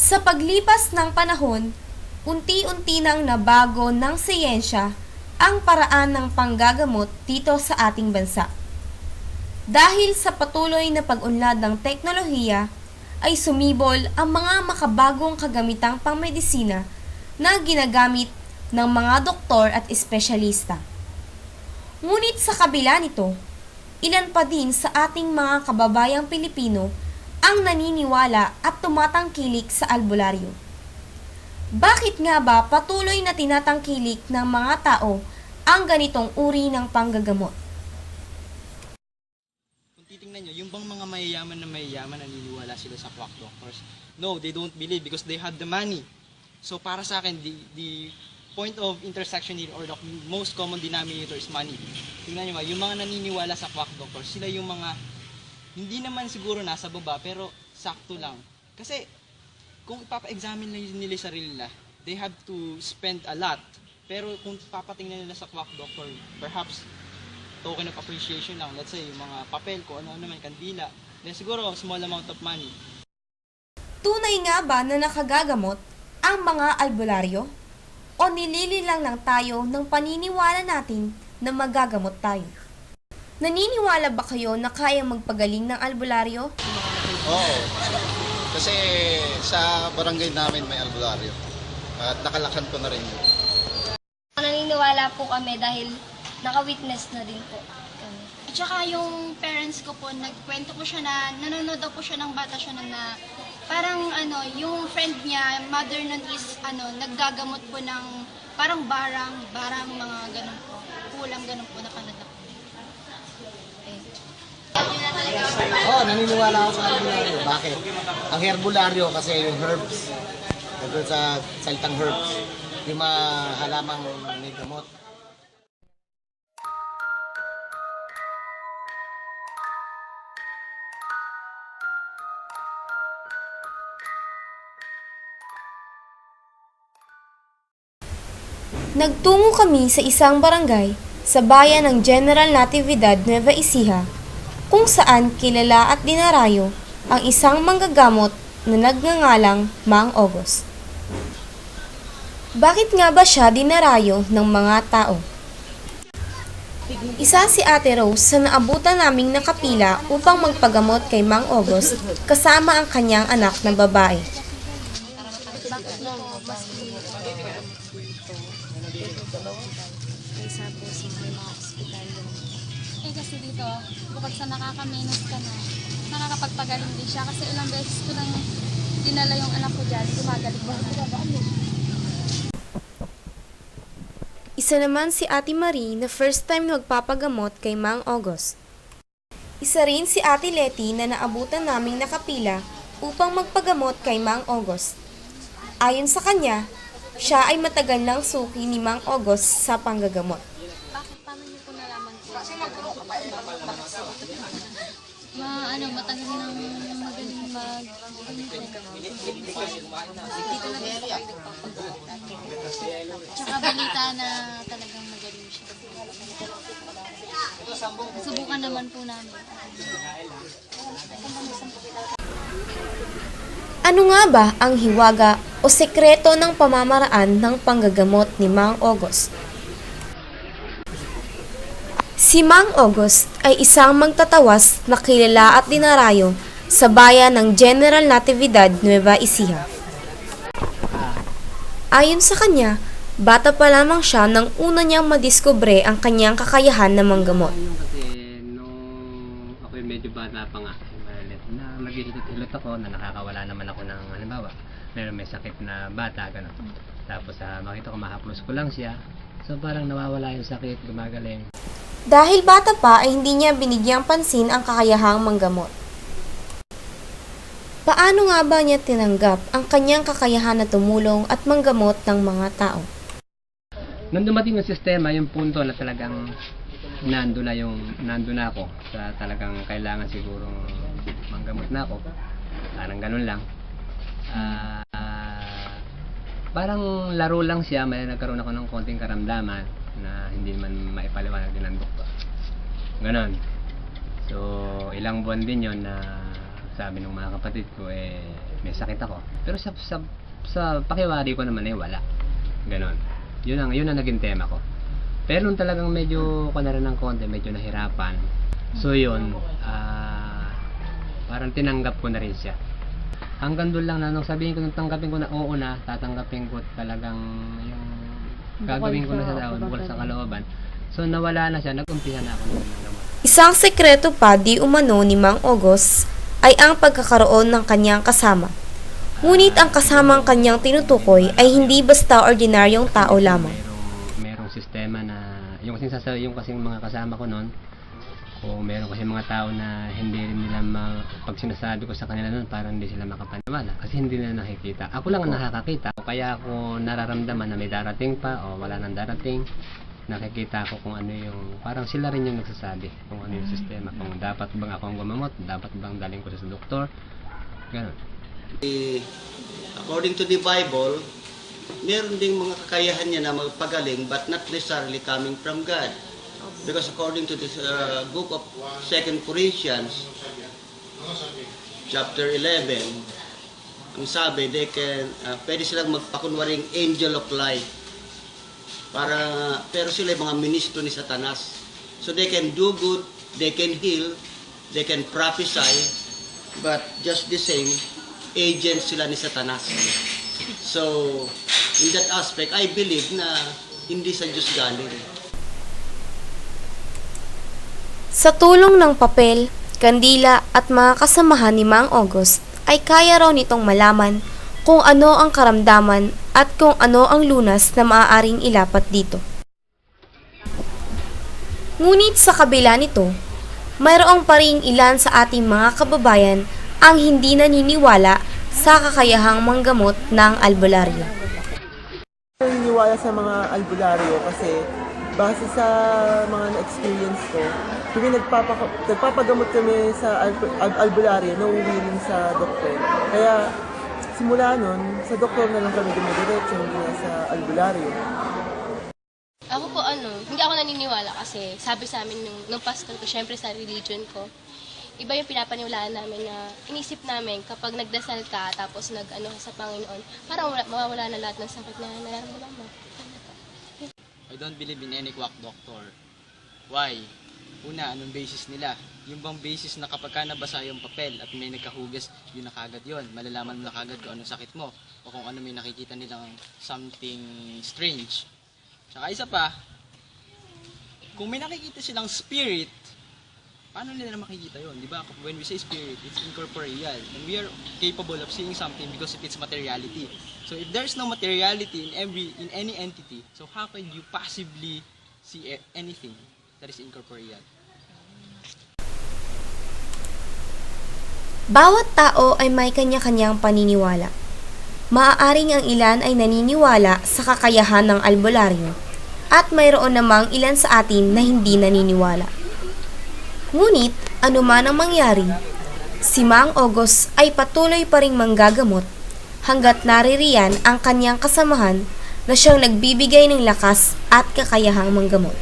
Sa paglipas ng panahon, unti-unti nang nabago ng siyensya ang paraan ng panggagamot dito sa ating bansa. Dahil sa patuloy na pag-unlad ng teknolohiya, ay sumibol ang mga makabagong kagamitang pangmedisina na ginagamit ng mga doktor at espesyalista. Ngunit sa kabila nito, ilan pa din sa ating mga kababayang Pilipino ang naniniwala at tumatangkilik sa albularyo. Bakit nga ba patuloy na tinatangkilik ng mga tao ang ganitong uri ng panggagamot? Kung titingnan nyo, yung bang mga mayayaman na mayayaman naniniwala sila sa quack doctors? No, they don't believe because they have the money. So para sa akin, the point of intersection here or the most common denominator is money. Tingnan nyo nga, yung mga naniniwala sa quack doctors, sila yung mga hindi naman siguro nasa baba pero sakto lang. Kasi kung ipapa-examine nila yung sarili nila, they have to spend a lot. Pero kung papatingnan nila sa quack doctor, perhaps token of appreciation lang. Let's say, yung mga papel, kung ano naman, kandila. Then siguro, small amount of money. Tunay nga ba na nakagagamot ang mga albularyo? O nilili lang tayo ng paniniwala natin na magagamot tayo? Naniniwala ba kayo na kaya magpagaling ng albularyo? Oo. Kasi sa barangay namin may albularyo. At nakalakhan ko na rin yun. Naniniwala po kami dahil naka-witness na din po kami. At saka yung parents ko po, nagkwento po siya na nanonood daw po siya ng bata siya na parang yung friend niya, mother nun is naggagamot po ng parang barang mga ganun po. Kulang ganun po na kanada. Naniniwala ako sa albularyo. Bakit? Ang herbularyo kasi yung herbs. Doon sa salitang herbs. Yung mga halamang may gamot. Nagtungo kami sa isang barangay sa bayan ng General Natividad, Nueva Ecija, kung saan kilala at dinarayo ang isang manggagamot na nagngangalang Mang August. Bakit nga ba siya dinarayo ng mga tao? Isa si Ate Rose sa naabutan naming nakapila upang magpagamot kay Mang August kasama ang kanyang anak na babae. Kasi dito, bukod sa nakakamenos ka na, nakakapagpagaling din siya. Kasi ilang beses ko nang dinala yung anak ko dyan, gumagaling ba na. Isa naman si Ate Marie na first time magpapagamot kay Mang August. Isa rin si Ate Letty na naabutan naming nakapila upang magpagamot kay Mang August. Ayon sa kanya, siya ay matagal ng suki ni Mang August sa panggagamot. Bakit? Paano niyo po nalaman po? Matagal nang magaling Tsaka balita na talagang magaling siya. Subukan naman po namin. Ano nga ba ang hiwaga o sekreto ng pamamaraan ng panggagamot ni Mang August? Si Mang August ay isang magtatawas na kilala at dinarayo sa bayan ng General Natividad, Nueva Ecija. Ayon sa kanya, bata pa lamang siya nang una niyang madiskubre ang kanyang kakayahan na manggamot. Kasi nung ako medyo bata pa nga, na maghihilot-hilot ako na nakakawala naman ako ng halimbawa, may sakit na bata, gano'n. Tapos makita ko mahaplos ko lang siya, so parang nawawala yung sakit, gumagaling. Dahil bata pa ay hindi niya binigyang pansin ang kakayahang manggamot. Paano nga ba niya tinanggap ang kanyang kakayahan na tumulong at manggamot ng mga tao? Nung dumating yung sistema, yung punto na talagang nandun na ako sa talagang kailangan sigurong manggamot na ako. Parang ganun lang. Parang laro lang siya, may nagkaroon ako ng konting karamdaman na hindi man maipaliwanag din ng doktor. Ganon. So, ilang buwan din yon na sabi ng mga kapatid ko, may sakit ako. Pero sa pakiwari ko naman wala. Ganon. Yun ang naging tema ko. Pero nung talagang medyo ko na rin ng konti, medyo nahirapan. So yun, parang tinanggap ko na rin siya. Hanggang doon lang na nung sabihin ko, nung tanggapin ko na oo na, tatanggapin ko talagang yung gagawin ko na sa tao, bukol sa kalooban. So nawala na siya, nag-umpisa na ako ng gamot. Isang sekreto pa di umano ni Mang August ay ang pagkakaroon ng kanyang kasama. Ngunit ang kasamang kanyang tinutukoy ay hindi basta ordinaryong tao lamang. Merong sistema na, yung kasing mga kasama ko noon, kung meron kasi mga tao na hindi rin nila pag sinasabi ko sa kanila noon, parang hindi sila makapaniwala kasi hindi nila nakikita. Ako lang ang nakakakita, kaya ako nararamdaman na may darating pa o wala nang darating. Nakikita ko kung ano yung, parang sila rin yung nagsasabi kung ano yung sistema, kung dapat bang ako ang gumamot, dapat bang daling ko sa doktor, gano'n. According to the Bible, meron ding mga kakayahan niya na magpagaling but not necessarily coming from God. Because according to this book of 2 Corinthians, chapter 11, ang sabi, pwede silang magpakunwaring angel of light. Pero sila yung mga ministro ni Satanas. So they can do good, they can heal, they can prophesy, but just the same, agents sila ni Satanas. So, in that aspect, I believe na hindi sa Diyos galing. Sa tulong ng papel, kandila at mga kasamahan ni Mang August ay kaya raw nitong malaman kung ano ang karamdaman at kung ano ang lunas na maaaring ilapat dito. Ngunit sa kabila nito, mayroong pa ring ilan sa ating mga kababayan ang hindi naniniwala sa kakayahang manggamot ng albularyo. Naniniwala sa mga albularyo kasi base sa mga na-experience ko, tuwing nagpapagamot kami sa albularyo, nauwi rin sa doktor. Kaya simula nun, sa doktor na lang kami dumidiretso, hindi na sa albularyo. Ako po hindi ako naniniwala kasi sabi sa amin nung pastor ko, syempre sa religion ko, iba yung pinapaniwalaan namin na inisip namin kapag nagdasal ka tapos sa Panginoon, parang mawawala na lahat ng sakit na nararamdaman mo. I don't believe in any quack doctor. Why? Una, anong basis nila? Yung bang basis na kapag ka nabasa yung papel at may nagkahugas, yun na kagad yun. Malalaman mo na kagad kung anong sakit mo o kung ano may nakikita nilang something strange. Tsaka isa pa, kung may nakikita silang spirit, paano nila makikita yun? Di ba? When we say spirit, it's incorporeal. And we are capable of seeing something because of its materiality. So if there's no materiality in any entity, so how can you possibly see anything that is incorporeal? Bawat tao ay may kanya-kanyang paniniwala. Maaaring ang ilan ay naniniwala sa kakayahan ng albularyo at mayroon namang ilan sa atin na hindi naniniwala. Ngunit, anuman ang mangyari, si Mang August ay patuloy pa ring manggagamot hanggat naririyan ang kanyang kasamahan na siyang nagbibigay ng lakas at kakayahang manggamot.